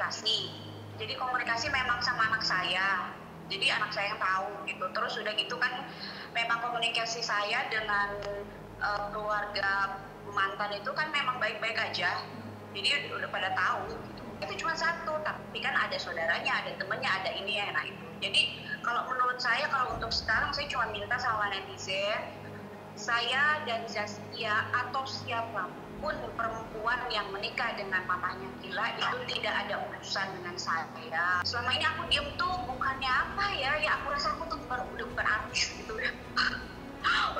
komunikasi. Jadi komunikasi memang sama anak saya. Jadi anak saya yang tahu gitu. Terus udah gitu kan memang komunikasi saya dengan keluarga mantan itu kan memang baik-baik aja. Jadi udah pada tahu gitu. Itu cuma satu, tapi kan ada saudaranya, ada temennya, ada ini ya, nah itu. Jadi kalau menurut saya, kalau untuk sekarang saya cuma minta sama netizen, saya dan Zaskia atau siapapun perempuan yang menikah dengan papahnya Gila itu tidak ada urusan dengan saya. Selama ini aku diem tuh bukannya apa ya aku rasa aku tuh udah bukan artis gitu ya.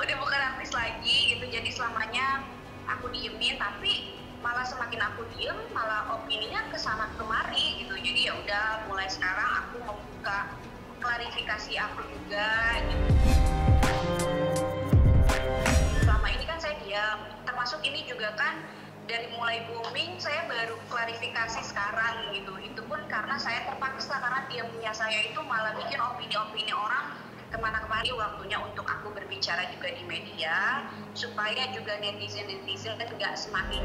Udah bukan artis lagi gitu, jadi selamanya aku diemin, tapi malah semakin aku diem malah opininya kesana kemari gitu. Jadi ya udah mulai sekarang aku membuka klarifikasi aku juga gitu. Selama ini kan saya diam, termasuk ini juga kan dari mulai booming saya baru klarifikasi sekarang gitu. Itu pun karena saya terpaksa, karena diamnya saya itu malah bikin opini-opini orang kemana-kemana. Waktunya untuk aku berbicara juga di media supaya juga netizen nggak semakin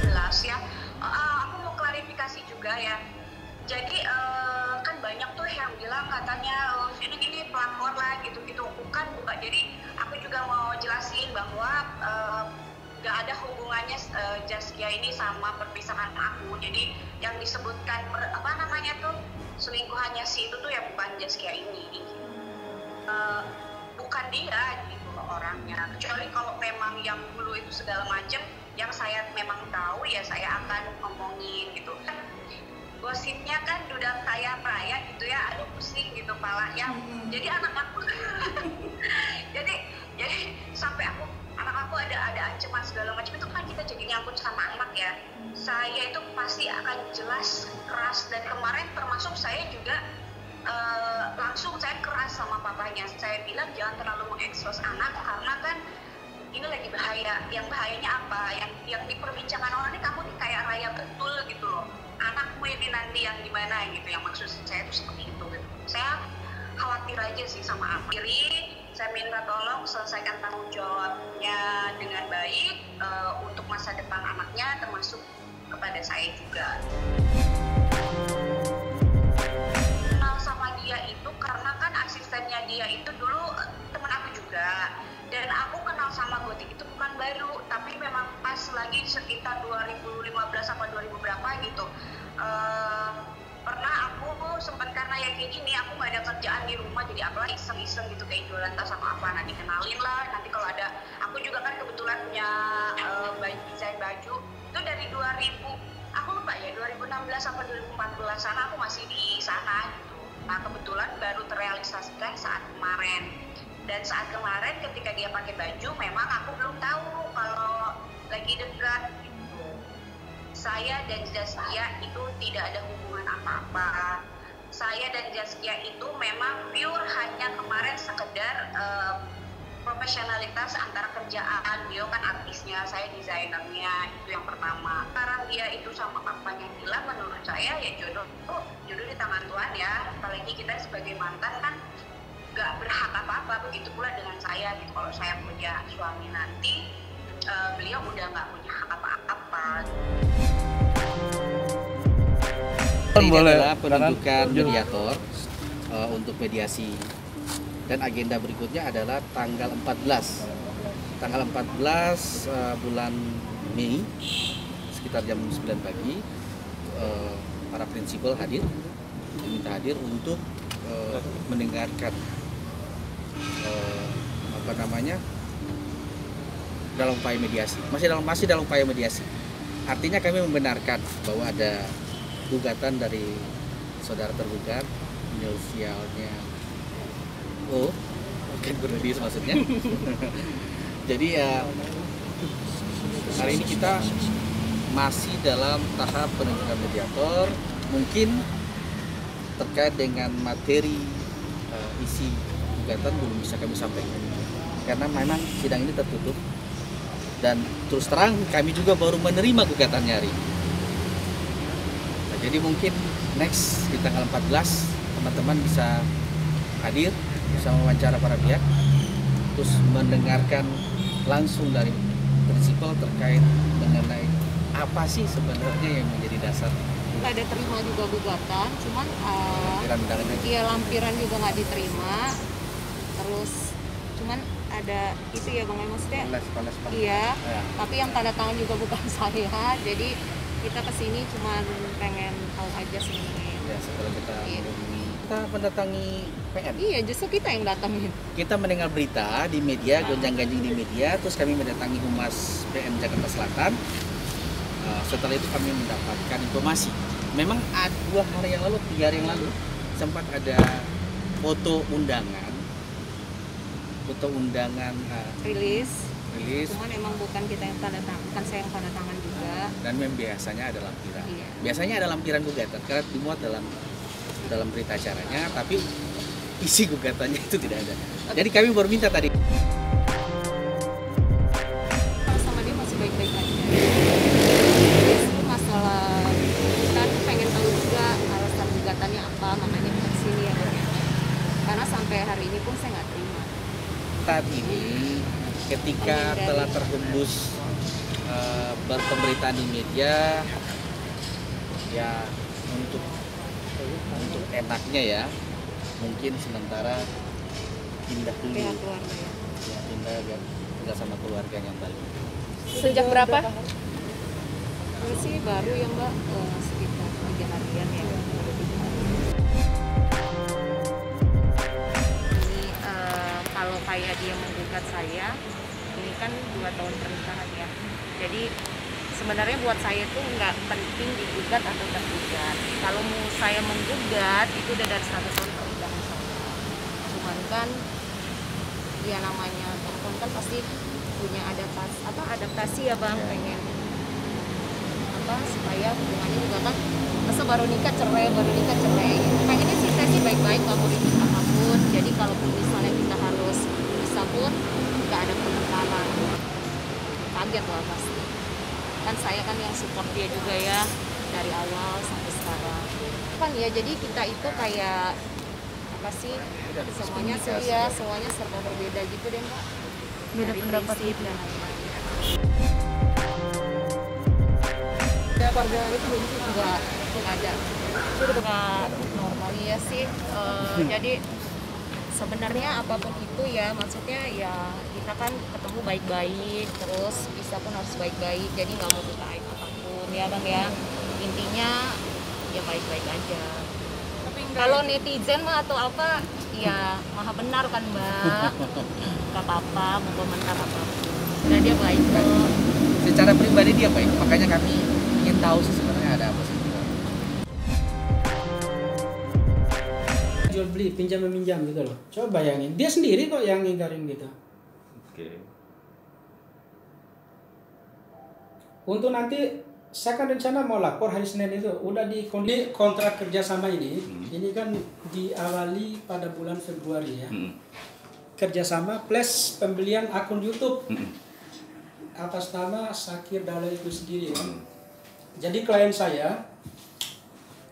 jelas ya. Aku mau klarifikasi juga ya. Jadi kan banyak tuh yang bilang katanya ini pelakor lah gitu-gitu. Bukan. Jadi aku juga mau jelasin bahwa nggak ada hubungannya Zaskia ini sama perpisahan aku. Jadi yang disebutkan selingkuhannya si itu tuh ya bukan Zaskia ini. Bukan dia gitu loh orangnya. Kecuali kalau memang yang dulu itu segala macam yang saya memang tahu ya saya akan ngomongin gitu. Gosipnya kan udah kaya raya gitu ya, aduh pusing gitu palanya. Jadi anak aku jadi sampai anak aku ada ancaman segala macam, itu kan kita jadi nyangkut sama anak ya. Saya itu pasti akan jelas keras, dan kemarin termasuk saya juga langsung saya keras sama papanya. Saya bilang jangan terlalu mengekspos anak karena kan ini lagi bahaya. Yang bahayanya apa? Yang diperbincangkan orang ini kamu nih kayak raya betul gitu loh. Anakmu ini nanti yang gimana gitu. Yang maksud saya itu seperti itu gitu. Saya khawatir aja sih sama anak. Saya minta tolong selesaikan tanggung jawabnya dengan baik untuk masa depan anaknya, termasuk kepada saya juga. Kenal sama dia itu karena kan asistennya dia itu dulu teman aku juga. Dan aku kenal sama Gotik itu bukan baru, tapi memang pas lagi sekitar 2015 apa 2000 berapa gitu. Pernah aku sempat karena ya kayak gini, aku nggak ada kerjaan di rumah, jadi apalah iseng-iseng gitu kayak jualan tas sama apa, nanti kenalin lah. Nanti kalau ada, aku juga kan kebetulan punya desain baju itu dari 2000, aku lupa ya 2016 sampai 2014 sana aku masih di sana gitu. Nah kebetulan baru terrealisasikan saat kemarin. Dan saat kemarin ketika dia pakai baju, memang aku belum tahu kalau lagi dekat gitu. Saya dan Zaskia itu tidak ada hubungan apa-apa. Saya dan Zaskia itu memang pure hanya kemarin sekedar profesionalitas antara kerjaan. Dia kan artisnya, saya desainernya, itu yang pertama. Sekarang dia itu sama papanya Gila, menurut saya ya jodoh di tangan Tuhan ya. Apalagi kita sebagai mantan kan gak berhak apa-apa, begitu pula dengan saya gitu. Kalau saya punya suami nanti, beliau udah gak punya hak apa-apa. Ini adalah penunjukan mediator untuk mediasi, dan agenda berikutnya adalah tanggal 14 bulan Mei sekitar jam 9 pagi para prinsipal diminta hadir untuk mendengarkan dalam upaya mediasi, masih dalam upaya mediasi. Artinya kami membenarkan bahwa ada gugatan dari saudara tergugat, inisialnya O, bukan Bernadis maksudnya. Jadi ya hari ini kita masih dalam tahap penunjukan mediator. Mungkin terkait dengan materi isi gugatan belum bisa kami sampaikan karena memang sidang ini tertutup, dan terus terang kami juga baru menerima gugatannya hari ini. Nah, jadi mungkin next di tanggal 14 teman-teman bisa hadir, bisa mewawancara para pihak, terus mendengarkan langsung dari prinsipal terkait mengenai apa sih sebenarnya yang menjadi dasar Nggak ada terima juga gugatan, cuman lampiran undangannya? iya lampiran juga nggak diterima. Terus cuman ada itu ya bang, maksudnya Koles. iya, Ya. tapi yang tanda tangan juga bukan saya. Jadi kita kesini cuman pengen tahu aja sebenarnya. Ya, setelah kita Iya. kita mendatangi PM. Iya, justru kita yang datangin. Kita mendengar berita di media, gonjang-ganjing di media, terus kami mendatangi Humas PM Jakarta Selatan. Setelah itu kami mendapatkan informasi. Memang 2 hari yang lalu, 3 hari yang lalu, sempat ada foto undangan Rilis. rilis, Cuman emang bukan kita yang tanda tangan, bukan saya yang tanda tangan juga. dan biasanya ada lampiran. Iya. Biasanya ada lampiran gugatan karena dimuat dalam berita acaranya, tapi isi gugatannya itu tidak ada. Jadi kami baru minta tadi. Kalau sama dia masih baik-baik aja. Itu masalah kita tuh pengen tahu juga alasan gugatannya apa, makanya kita kesini ya. Karena sampai hari ini pun saya nggak terima. Saat ini ketika telah terhembus pemberitaan di media, ya untuk enaknya ya mungkin sementara pindah dulu, Pihak keluarga ya. ya tinggal sama keluarganya Bali. Sejak berapa? Ini sih baru ya mbak, sekitar 3 harian ya. Ini kalau kayak dia menggugat saya, ini kan 2 tahun pernikahan ya. Jadi sebenarnya buat saya tuh nggak penting digugat atau tergugat. Kalau mau saya menggugat itu udah dari 100 tahun pernikahan saya. Cuman kan ya namanya perempuan kan pasti punya adaptasi ya bang, pengen supaya hubungannya juga kan masa baru nikah cerai pengennya sih saya sih baik-baik, nggak mau ribut apapun. Jadi kalaupun misalnya kita harus bisa pun nggak ada pertengkaran, kaget lah pasti kan. Saya kan yang support dia juga ya dari awal sampai sekarang kan ya. Jadi kita itu kayak apa sih, semuanya serba berbeda gitu deh mbak, beda pendapat dan lain-lain. Ya keluarga itu enggak ada, enggak normal ya sih. Jadi sebenarnya apapun itu ya, maksudnya ya kita kan ketemu baik-baik, terus bisa pun harus baik-baik, jadi nggak mau buka aib apapun ya bang ya. Intinya ya baik-baik aja. Kalau netizen mah atau apa ya maha benar kan mbak, nggak apa-apa mau komentar apapun. Dan dia baik kok. Secara pribadi dia baik, makanya kami ingin tahu sih sebenarnya ada apa sih. Jual beli, pinjam meminjam gitu loh. Coba bayangin, dia sendiri kok yang ngingkarin gitu. Oke. Untuk nanti saya kan rencana mau lapor hari Senin itu. Udah di kontrak kerjasama ini, ini kan diawali pada bulan Februari ya. Kerjasama plus pembelian akun YouTube atas nama Sakir Dala itu sendiri ya. Jadi klien saya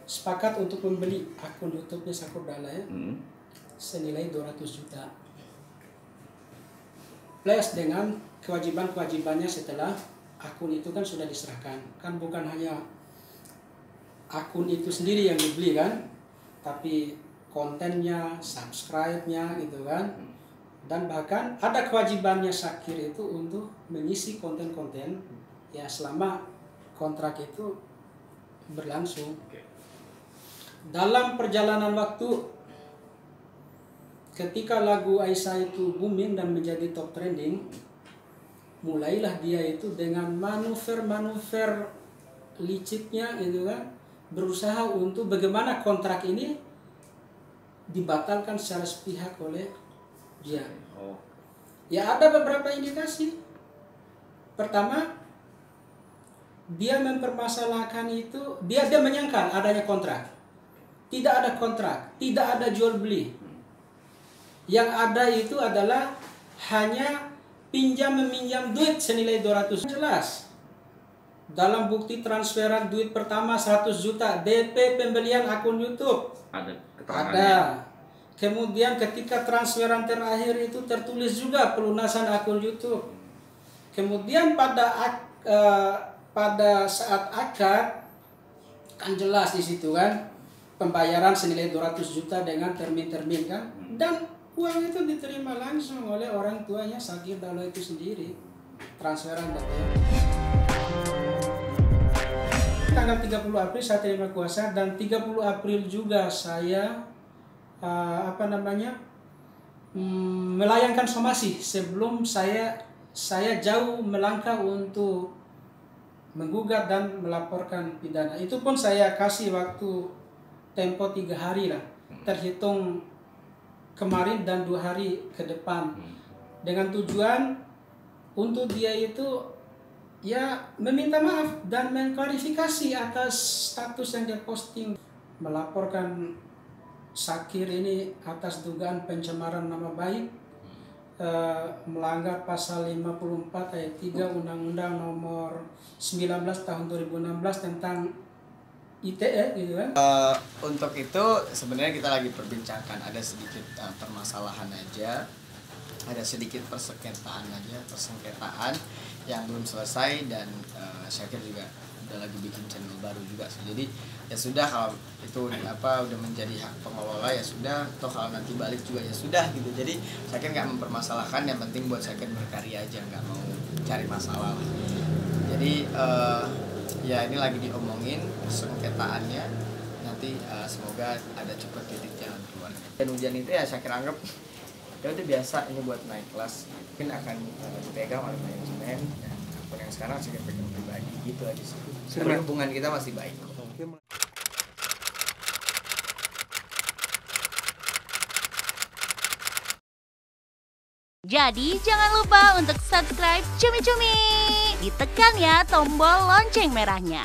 sepakat untuk membeli akun YouTube-nya Sakir Dala ya, senilai 200 juta. Plus dengan kewajiban-kewajibannya setelah akun itu kan sudah diserahkan. Kan bukan hanya akun itu sendiri yang dibeli kan, tapi kontennya, subscribe-nya gitu kan. Dan bahkan ada kewajibannya Sakir itu untuk mengisi konten-konten ya selama kontrak itu berlangsung. Dalam perjalanan waktu ketika lagu Aisyah itu booming dan menjadi top trending, mulailah dia itu dengan manuver-manuver liciknya gitu kan, berusaha untuk bagaimana kontrak ini dibatalkan secara sepihak oleh dia. Ya ada beberapa indikasi. Pertama, dia mempermasalahkan itu, dia menyangkal adanya kontrak. Tidak ada kontrak, tidak ada jual beli. Yang ada itu adalah hanya pinjam meminjam duit senilai 200. Jelas. Dalam bukti transferan duit pertama 100 juta DP pembelian akun YouTube. Ada Ada. Kemudian ketika transferan terakhir itu tertulis juga pelunasan akun YouTube. Kemudian pada pada saat akad kan jelas di situ kan pembayaran senilai 200 juta dengan termin-termin kan, dan uang itu diterima langsung oleh orang tuanya Syakir Daulah itu sendiri, transferan datanya. Tanggal 30 April saya terima kuasa, dan 30 April juga saya melayangkan somasi sebelum saya jauh melangkah untuk menggugat dan melaporkan pidana. Itu pun saya kasih waktu tempo 3 hari lah, terhitung kemarin dan 2 hari ke depan, dengan tujuan untuk dia itu ya meminta maaf dan mengklarifikasi atas status yang dia posting, melaporkan Syakir ini atas dugaan pencemaran nama baik, melanggar pasal 54 ayat 3 Undang-Undang nomor 19 tahun 2016 tentang ITE gitu kan. Untuk itu sebenarnya kita lagi perbincangkan, ada sedikit permasalahan aja, ada sedikit persengketaan yang belum selesai, dan Syakir juga udah lagi bikin channel baru juga sih. Jadi ya sudah, kalau itu udah menjadi hak pengelola ya sudah, toh kalau nanti balik juga ya sudah gitu. Jadi Syakir nggak mempermasalahkan, yang penting buat Syakir berkarya aja, nggak mau cari masalah lah. Jadi ya ini lagi diomongin sengketaannya, nanti semoga ada cepat titik jalan keluar. Dan hujan itu ya Syakir anggap ya udah biasa, ini buat naik kelas, mungkin akan dipegang oleh manajemen, dan akun yang sekarang Syakir pegang pribadi gitu aja sih. Sebenarnya hubungan kita masih baik. Jadi jangan lupa untuk subscribe Cumi Cumi. Ditekan ya tombol lonceng merahnya.